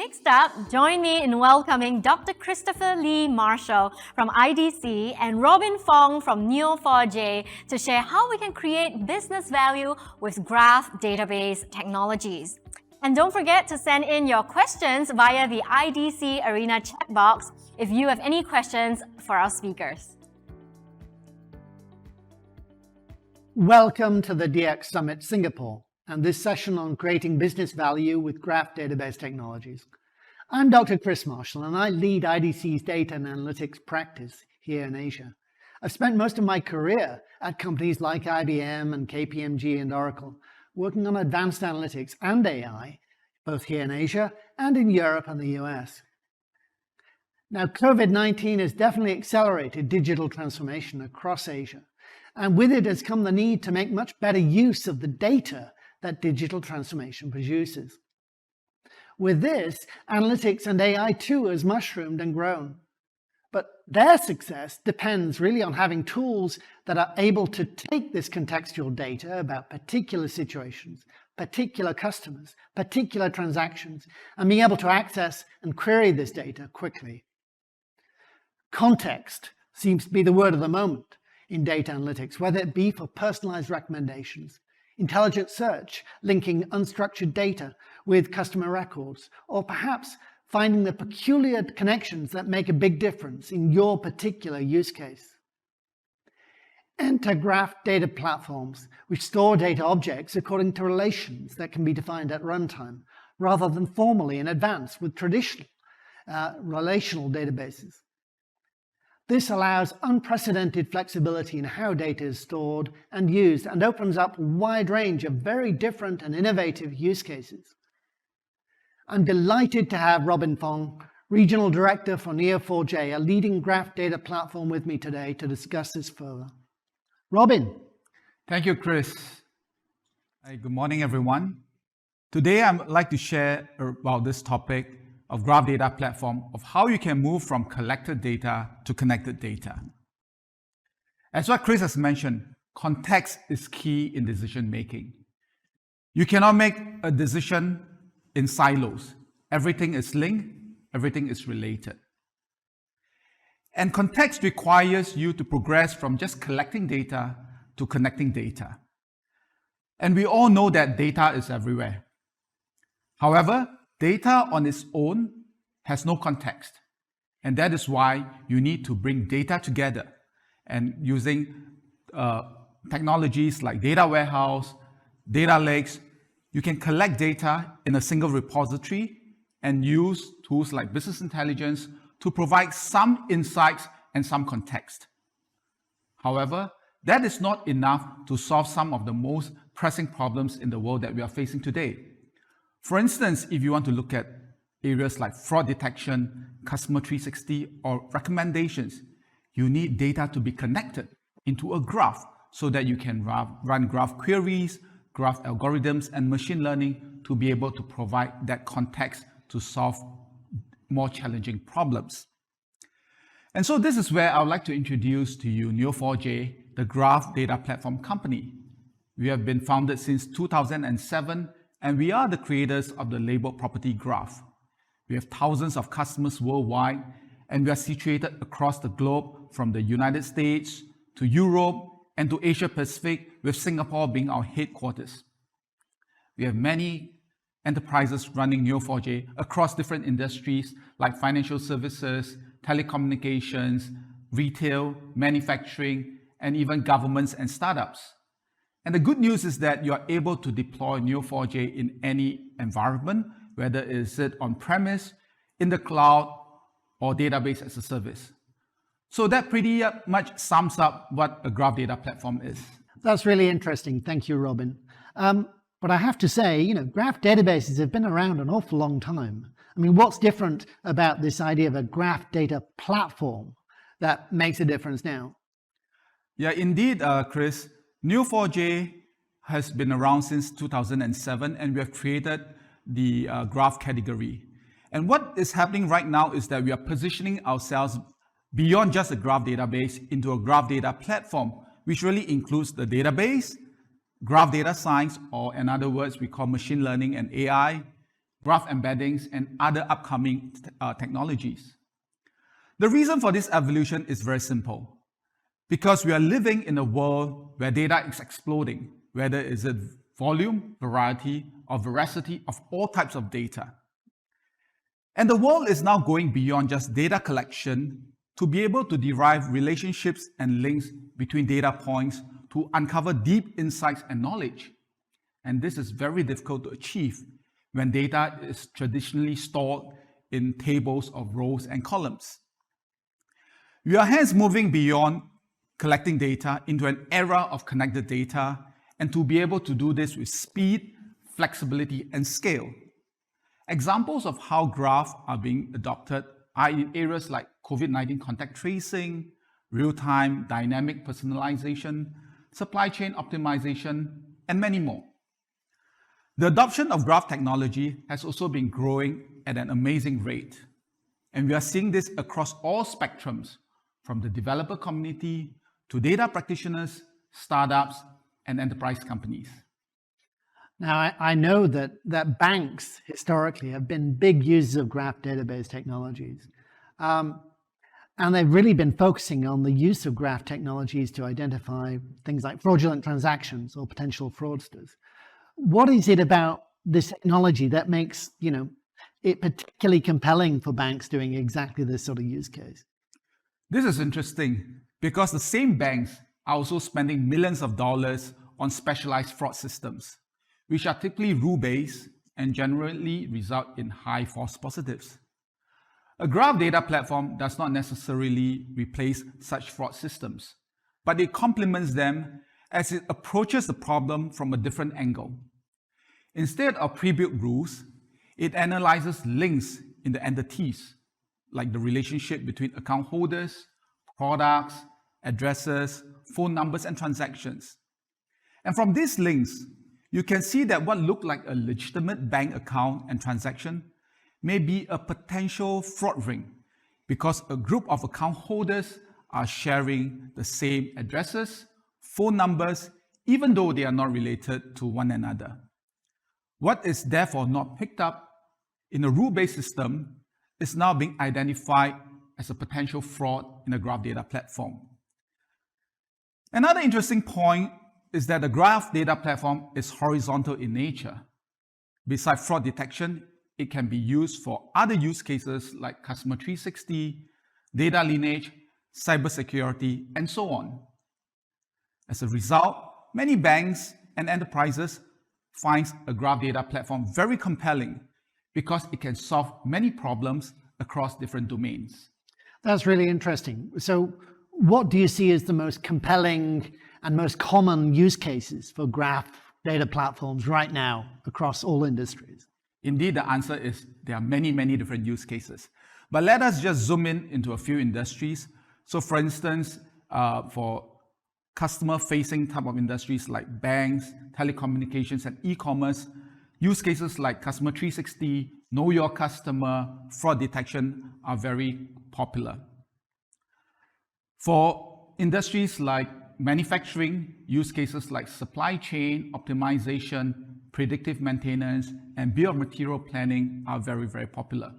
Next up, join me in welcoming Dr. Christopher Lee Marshall from IDC and Robin Fong from Neo4j to share how we can create business value with graph database technologies. And don't forget to send in your questions via the IDC Arena chat box if you have any questions for our speakers. Welcome to the DX Summit Singapore and this session on creating business value with graph database technologies. I'm Dr. Chris Marshall and I lead IDC's data and analytics practice here in Asia. I've spent most of my career at companies like IBM and KPMG and Oracle, working on advanced analytics and AI, both here in Asia and in Europe and the US. Now, COVID-19 has definitely accelerated digital transformation across Asia, and with it has come the need to make much better use of the data that digital transformation produces. With this, analytics and AI too has mushroomed and grown. But their success depends really on having tools that are able to take this contextual data about particular situations, particular customers, particular transactions, and being able to access and query this data quickly. Context seems to be the word of the moment in data analytics, whether it be for personalized recommendations, intelligent search, linking unstructured data with customer records, or perhaps finding the peculiar connections that make a big difference in your particular use case. Enter graph data platforms, which store data objects according to relations that can be defined at runtime, rather than formally in advance with traditional relational databases. This allows unprecedented flexibility in how data is stored and used and opens up a wide range of very different and innovative use cases. I'm delighted to have Robin Fong, Regional Director for Neo4j, a leading graph data platform, with me today to discuss this further. Robin. Thank you, Chris. Good morning, everyone. Today, I'd like to share about this topic of graph data platform, of how you can move from collected data to connected data. As what Chris has mentioned, context is key in decision making. You cannot make a decision in silos. Everything is linked, everything is related. And context requires you to progress from just collecting data to connecting data. And we all know that data is everywhere. However, data on its own has no context. And that is why you need to bring data together. And using technologies like data warehouse, data lakes, you can collect data in a single repository and use tools like business intelligence to provide some insights and some context. However, that is not enough to solve some of the most pressing problems in the world that we are facing today. For instance, if you want to look at areas like fraud detection, customer 360, or recommendations, you need data to be connected into a graph so that you can run graph queries, graph algorithms, and machine learning to be able to provide that context to solve more challenging problems. And so this is where I would like to introduce to you Neo4j, the graph data platform company. We have been founded since 2007, and we are the creators of the labeled property graph. We have thousands of customers worldwide, and we are situated across the globe from the United States to Europe and to Asia Pacific, with Singapore being our headquarters. We have many enterprises running Neo4j across different industries like financial services, telecommunications, retail, manufacturing, and even governments and startups. And the good news is that you are able to deploy Neo4j in any environment, whether it is on-premise, in the cloud, or database as a service. So that pretty much sums up what a graph data platform is. That's really interesting. Thank you, Robin. But I have to say, graph databases have been around an awful long time. I mean, what's different about this idea of a graph data platform that makes a difference now? Yeah, indeed, Chris. Neo4j has been around since 2007, and we have created the graph category. And what is happening right now is that we are positioning ourselves beyond just a graph database into a graph data platform, which really includes the database, graph data science, or in other words, we call machine learning and AI, graph embeddings, and other upcoming technologies. The reason for this evolution is very simple. Because we are living in a world where data is exploding, whether it's a volume, variety, or veracity of all types of data. And the world is now going beyond just data collection to be able to derive relationships and links between data points to uncover deep insights and knowledge. And this is very difficult to achieve when data is traditionally stored in tables of rows and columns. We are hence moving beyond collecting data into an era of connected data, and to be able to do this with speed, flexibility, and scale. Examples of how graphs are being adopted are in areas like COVID-19 contact tracing, real-time dynamic personalization, supply chain optimization, and many more. The adoption of graph technology has also been growing at an amazing rate, and we are seeing this across all spectrums, from the developer community to data practitioners, startups, and enterprise companies. Now, I know that banks historically have been big users of graph database technologies. And they've really been focusing on the use of graph technologies to identify things like fraudulent transactions or potential fraudsters. What is it about this technology that makes, it particularly compelling for banks doing exactly this sort of use case? This is interesting because the same banks are also spending millions of dollars on specialized fraud systems, which are typically rule-based and generally result in high false positives. A graph data platform does not necessarily replace such fraud systems, but it complements them as it approaches the problem from a different angle. Instead of pre-built rules, it analyzes links in the entities, like the relationship between account holders, products, addresses, phone numbers, and transactions. And from these links, you can see that what looked like a legitimate bank account and transaction may be a potential fraud ring because a group of account holders are sharing the same addresses, phone numbers, even though they are not related to one another. What is therefore not picked up in a rule-based system is now being identified as a potential fraud in a graph data platform. Another interesting point is that the graph data platform is horizontal in nature. Besides fraud detection, it can be used for other use cases like Customer 360, data lineage, cybersecurity, and so on. As a result, many banks and enterprises find a graph data platform very compelling because it can solve many problems across different domains. That's really interesting. So what do you see as the most compelling and most common use cases for graph data platforms right now across all industries? Indeed, the answer is there are many, many different use cases. But let us just zoom in into a few industries. So for instance, for customer-facing type of industries like banks, telecommunications, and e-commerce, use cases like Customer 360, Know Your Customer, fraud detection are very popular. For industries like manufacturing, use cases like supply chain optimization, predictive maintenance, and bill of material planning are very, very popular.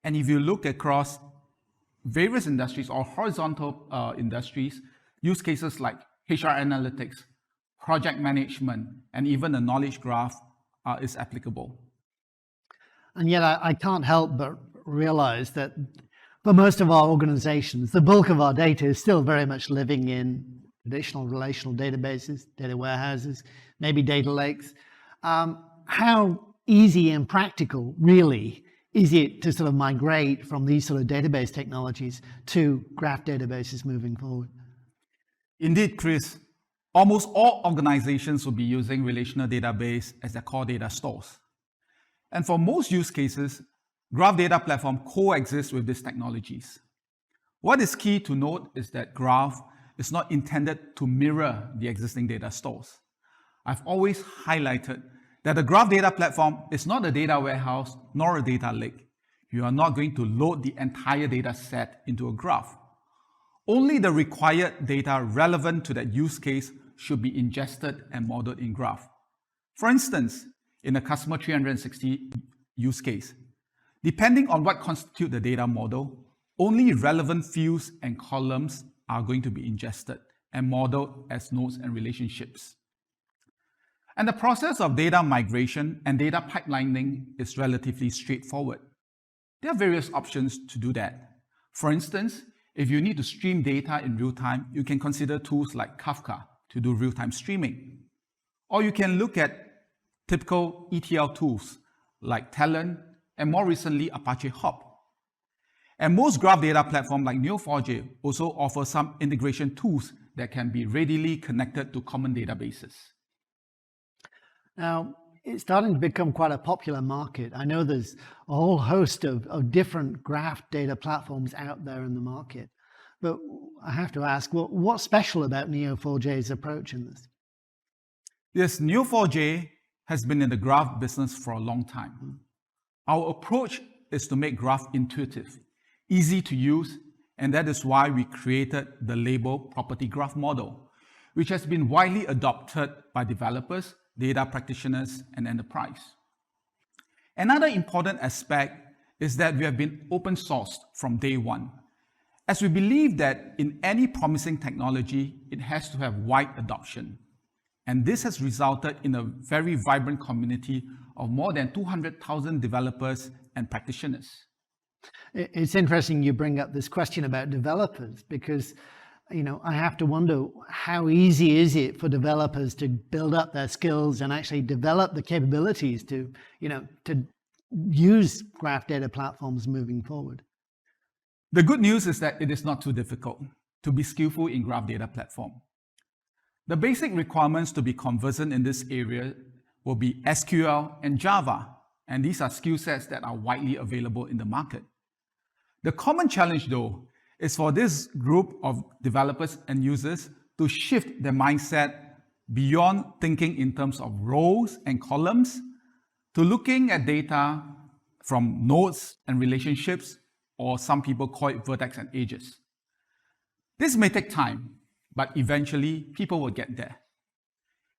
And if you look across various industries or horizontal industries, use cases like HR analytics, project management, and even a knowledge graph is applicable. And yet I can't help but realize that for most of our organizations, the bulk of our data is still very much living in traditional relational databases, data warehouses, maybe data lakes. How easy and practical, really, is it to sort of migrate from these sort of database technologies to graph databases moving forward? Indeed, Chris, almost all organizations will be using relational database as their core data stores. And for most use cases, graph data platform coexists with these technologies. What is key to note is that graph is not intended to mirror the existing data stores. I've always highlighted that the graph data platform is not a data warehouse nor a data lake. You are not going to load the entire data set into a graph. Only the required data relevant to that use case should be ingested and modeled in graph. For instance, in a customer 360 use case. Depending on what constitutes the data model, only relevant fields and columns are going to be ingested and modeled as nodes and relationships. And the process of data migration and data pipelining is relatively straightforward. There are various options to do that. For instance, if you need to stream data in real time, you can consider tools like Kafka to do real-time streaming. Or you can look at typical ETL tools like Talent and more recently Apache Hop. And most graph data platforms like Neo4j also offer some integration tools that can be readily connected to common databases. Now, it's starting to become quite a popular market. I know there's a whole host of different graph data platforms out there in the market. But I have to ask, well, what's special about Neo4j's approach in this? Yes, Neo4j has been in the graph business for a long time. Our approach is to make graph intuitive, easy to use, and that is why we created the label property graph model, which has been widely adopted by developers, data practitioners, and enterprise. Another important aspect is that we have been open sourced from day one, as we believe that in any promising technology, it has to have wide adoption. And this has resulted in a very vibrant community of more than 200,000 developers and practitioners. It's interesting you bring up this question about developers because, I have to wonder how easy is it for developers to build up their skills and actually develop the capabilities to use graph data platforms moving forward. The good news is that it is not too difficult to be skillful in graph data platform. The basic requirements to be conversant in this area will be SQL and Java, and these are skill sets that are widely available in the market. The common challenge, though, is for this group of developers and users to shift their mindset beyond thinking in terms of rows and columns to looking at data from nodes and relationships, or some people call it vertex and edges. This may take time, but eventually people will get there.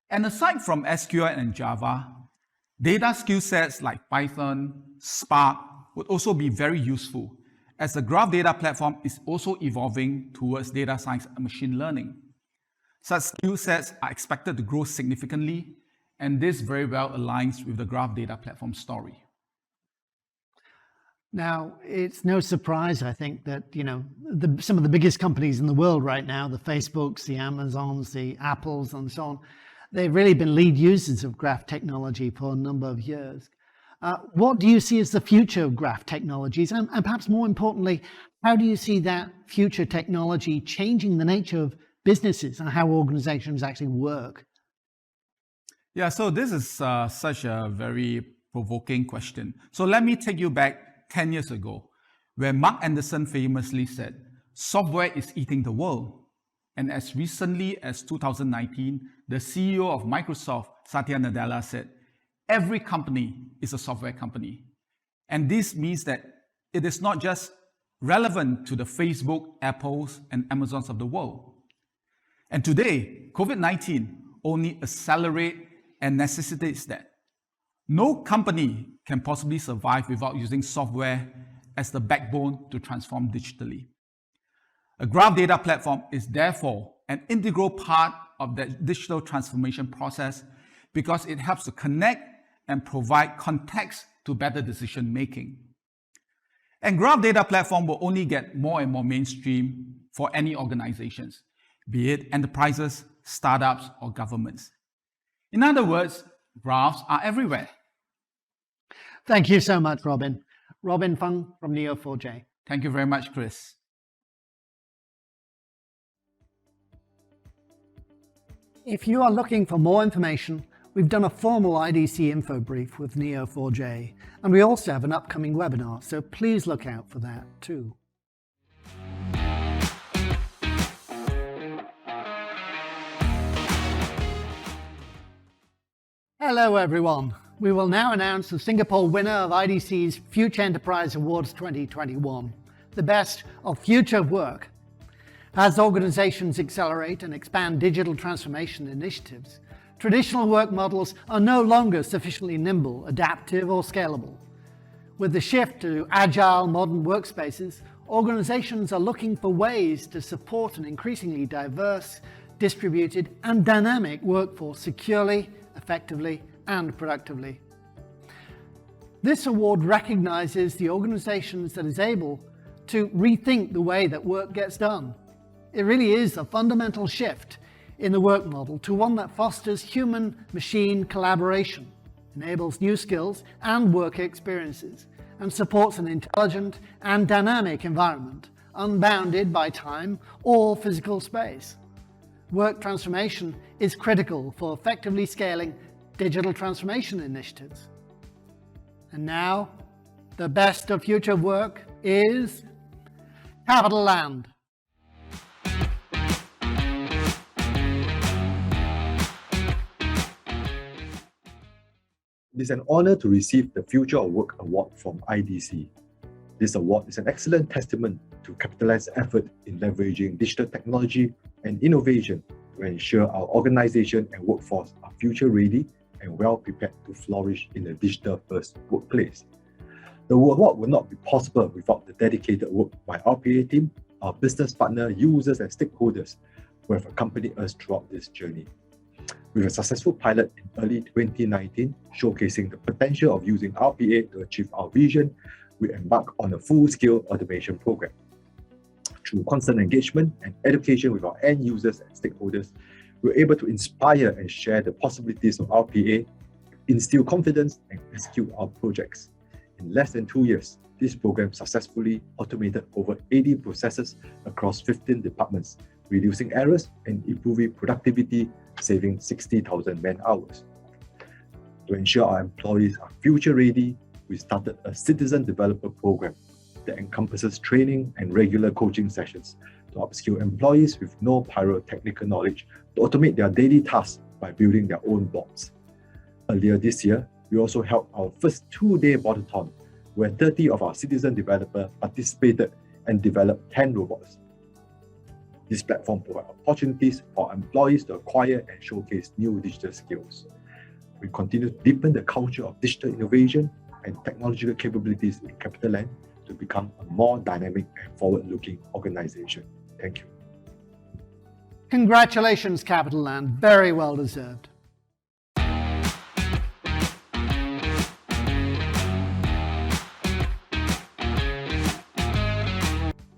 And aside from SQL and Java, data skill sets like Python, Spark would also be very useful, as the graph data platform is also evolving towards data science and machine learning. Such skill sets are expected to grow significantly, and this very well aligns with the graph data platform story. Now, it's no surprise, I think, that some of the biggest companies in the world right now, the Facebooks, the Amazons, the Apples, and so on, they've really been lead users of graph technology for a number of years. What do you see as the future of graph technologies? And perhaps more importantly, how do you see that future technology changing the nature of businesses and how organizations actually work? Yeah, so this is such a very provoking question. So let me take you back 10 years ago, where Mark Anderson famously said, "Software is eating the world." And as recently as 2019, the CEO of Microsoft, Satya Nadella, said, "Every company is a software company." And this means that it is not just relevant to the Facebook, Apples, and Amazons of the world. And today, COVID-19 only accelerates and necessitates that. No company can possibly survive without using software as the backbone to transform digitally. A graph data platform is therefore an integral part of the digital transformation process because it helps to connect and provide context to better decision making. And graph data platform will only get more and more mainstream for any organizations, be it enterprises, startups, or governments. In other words, graphs are everywhere. Thank you so much, Robin. Robin Fong from Neo4j. Thank you very much, Chris. If you are looking for more information, we've done a formal IDC info brief with Neo4j, and we also have an upcoming webinar, so please look out for that too. Hello everyone. We will now announce the Singapore winner of IDC's Future Enterprise Awards 2021, the best of future work. As organizations accelerate and expand digital transformation initiatives, traditional work models are no longer sufficiently nimble, adaptive, or scalable. With the shift to agile modern workspaces, organizations are looking for ways to support an increasingly diverse, distributed, and dynamic workforce securely, effectively, and productively. This award recognizes the organizations that is able to rethink the way that work gets done. It really is a fundamental shift in the work model to one that fosters human-machine collaboration, enables new skills and work experiences, and supports an intelligent and dynamic environment, unbounded by time or physical space. Work transformation is critical for effectively scaling digital transformation initiatives. And now, the best of future work is Capital Land. It is an honor to receive the Future of Work Award from IDC. This award is an excellent testament to Capitaland's effort in leveraging digital technology and innovation to ensure our organization and workforce are future-ready and well-prepared to flourish in a digital-first workplace. The award would not be possible without the dedicated work by our PA team, our business partner, users, and stakeholders who have accompanied us throughout this journey. With a successful pilot in early 2019, showcasing the potential of using RPA to achieve our vision, we embarked on a full-scale automation program. Through constant engagement and education with our end users and stakeholders, we were able to inspire and share the possibilities of RPA, instill confidence, and execute our projects. In less than 2 years, this program successfully automated over 80 processes across 15 departments, reducing errors and improving productivity, saving 60,000 man-hours. To ensure our employees are future-ready, we started a citizen developer program that encompasses training and regular coaching sessions to upskill employees with no pyrotechnical knowledge to automate their daily tasks by building their own bots. Earlier this year, we also held our first 2-day botathon, where 30 of our citizen developers participated and developed 10 robots. This platform provides opportunities for employees to acquire and showcase new digital skills. We continue to deepen the culture of digital innovation and technological capabilities in Capitaland to become a more dynamic and forward-looking organization. Thank you. Congratulations, Capital Land. Very well deserved.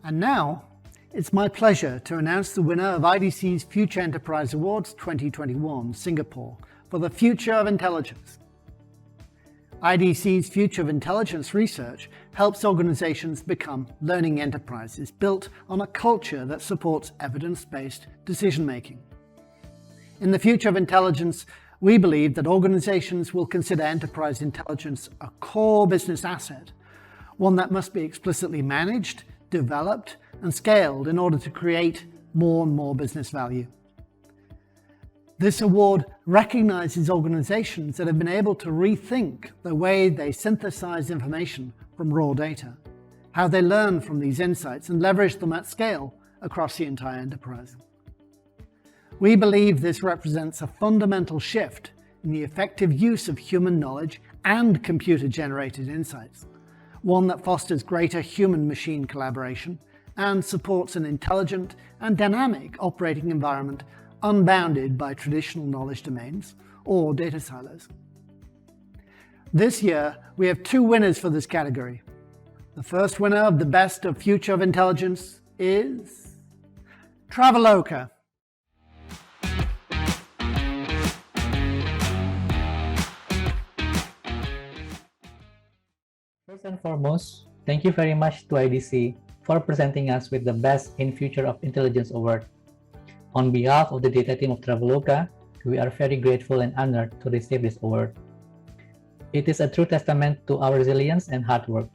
And now, it's my pleasure to announce the winner of IDC's Future Enterprise Awards 2021, Singapore, for the future of intelligence. IDC's Future of Intelligence research helps organizations become learning enterprises built on a culture that supports evidence-based decision-making. In the future of intelligence, we believe that organizations will consider enterprise intelligence a core business asset, one that must be explicitly managed, developed, and scaled in order to create more and more business value. This award recognizes organizations that have been able to rethink the way they synthesize information from raw data, how they learn from these insights and leverage them at scale across the entire enterprise. We believe this represents a fundamental shift in the effective use of human knowledge and computer-generated insights, one that fosters greater human-machine collaboration and supports an intelligent and dynamic operating environment unbounded by traditional knowledge domains or data silos. This year, we have 2 winners for this category. The first winner of the Best of Future of Intelligence is Traveloka. First and foremost, thank you very much to IDC for presenting us with the Best in Future of Intelligence Award. On behalf of the data team of Traveloka, we are very grateful and honored to receive this award. It is a true testament to our resilience and hard work.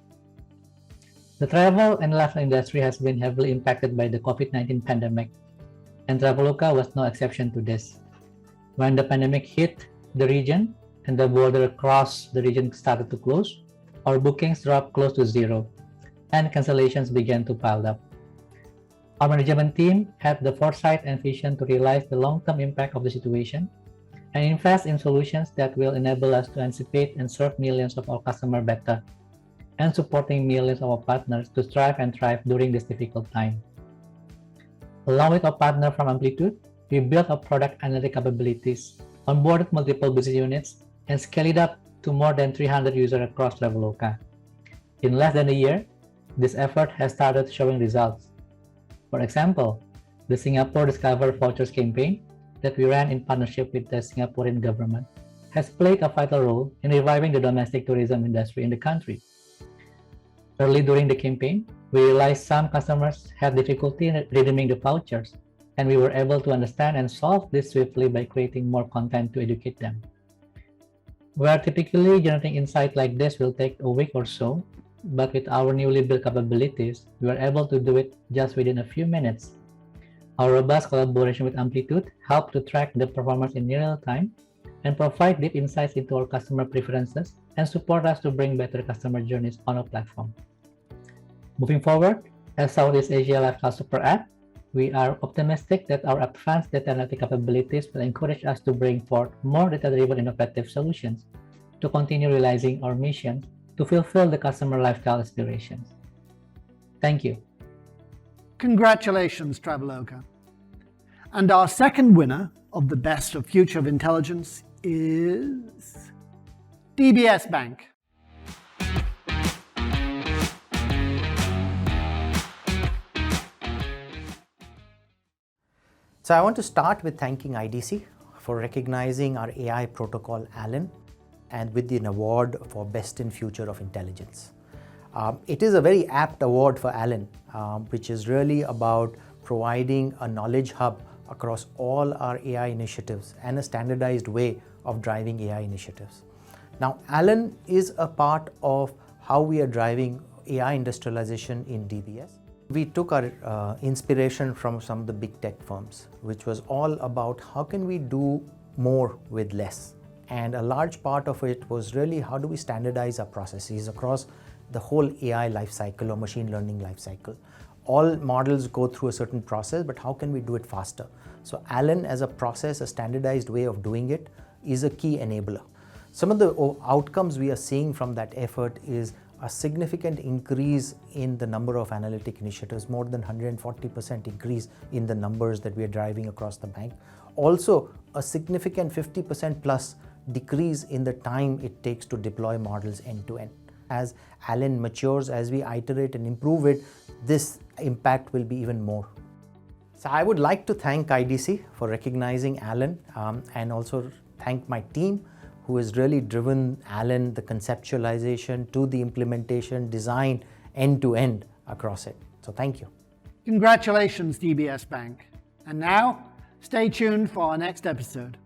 The travel and lifestyle industry has been heavily impacted by the COVID-19 pandemic, and Traveloka was no exception to this. When the pandemic hit the region and the border across the region started to close, our bookings dropped close to zero, and cancellations began to pile up. Our management team had the foresight and vision to realize the long-term impact of the situation and invest in solutions that will enable us to anticipate and serve millions of our customers better, and supporting millions of our partners to strive and thrive during this difficult time. Along with our partner from Amplitude, we built our product analytic capabilities, onboarded multiple business units, and scaled it up to more than 300 users across Traveloka. In less than a year, this effort has started showing results. For example, the Singapore Discover Vouchers campaign that we ran in partnership with the Singaporean government has played a vital role in reviving the domestic tourism industry in the country. Early during the campaign, we realized some customers had difficulty in redeeming the vouchers, and we were able to understand and solve this swiftly by creating more content to educate them. Where typically generating insight like this will take a week or so, but with our newly built capabilities, we were able to do it just within a few minutes. Our robust collaboration with Amplitude helped to track the performance in real time and provide deep insights into our customer preferences and support us to bring better customer journeys on our platform. Moving forward, as Southeast Asia Lifestyle Super App, we are optimistic that our advanced data analytic capabilities will encourage us to bring forth more data-driven innovative solutions to continue realizing our mission to fulfill the customer lifestyle aspirations. Thank you. Congratulations, Traveloka. And our second winner of the Best of Future of Intelligence is DBS Bank. So I want to start with thanking IDC for recognizing our AI protocol, ALAN, and with an award for Best in Future of Intelligence. It is a very apt award for ALAN, which is really about providing a knowledge hub across all our AI initiatives and a standardized way of driving AI initiatives. Now, ALAN is a part of how we are driving AI industrialization in DBS. We took our inspiration from some of the big tech firms, which was all about how can we do more with less. And a large part of it was really how do we standardize our processes across the whole AI lifecycle or machine learning lifecycle. All models go through a certain process, but how can we do it faster? So ALAN as a process, a standardized way of doing it, is a key enabler. Some of the outcomes we are seeing from that effort is a significant increase in the number of analytic initiatives, more than 140% increase in the numbers that we are driving across the bank. Also, a significant 50% plus decrease in the time it takes to deploy models end to end. As ALAN matures, as we iterate and improve it, this impact will be even more. So I would like to thank IDC for recognizing ALAN and also thank my team who has really driven ALAN, the conceptualization to the implementation, design, end to end across it. So thank you. Congratulations, DBS Bank. And now, stay tuned for our next episode.